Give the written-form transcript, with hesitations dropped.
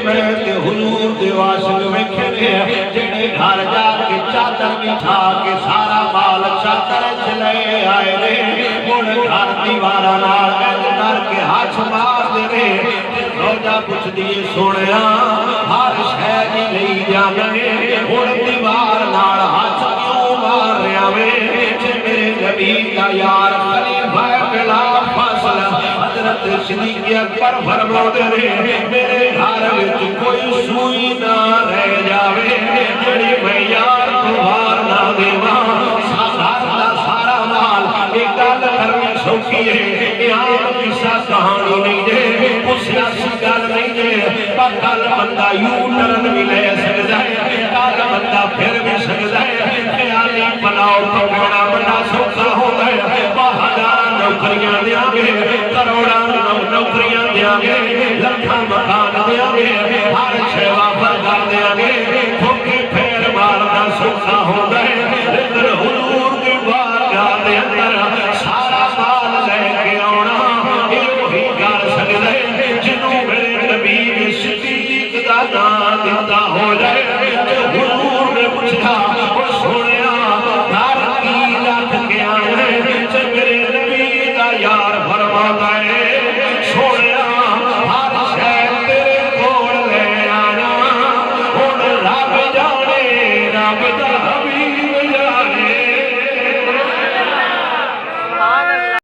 بیت حضور دے عاشق ویکھے نے جڑے گھر جا کے چادر بچھا کے سارا مال چادر چ لے آئے نے ہن گھر دیواراں نال اج کر کے ہاتھ مار دے نے روجا پوچھ دیے سونیا ہر شے دی لئی جاویں ہن دیوار نال ہاتھ کیوں مار رہیا وے جے میرے نبی دا یار خلیفہ بلا فاصل حضرت صدیق اکبر فرماتے نے میرے گھر وچ کوئی سوئی نہ رہ جاوے جڑی میں یار تو مار نہ دیواں سارا مال ایک گل کرنی سوکھی ہے یہ عام قصہ کہانی نہیں ہے کچھ سیاسی گل نہیں ہے پر کل بندہ یوں ٹرن بھی لے سکتا ہے کل بندہ پھر بھی سکتا ہے خیالی بناؤ تو بڑا بڑا سوکھا ہوتا ہے ہزاراں نوکریاں دیاں گے کروڑاں نوکریاں دیاں گے لکھاں مکان دیاں گے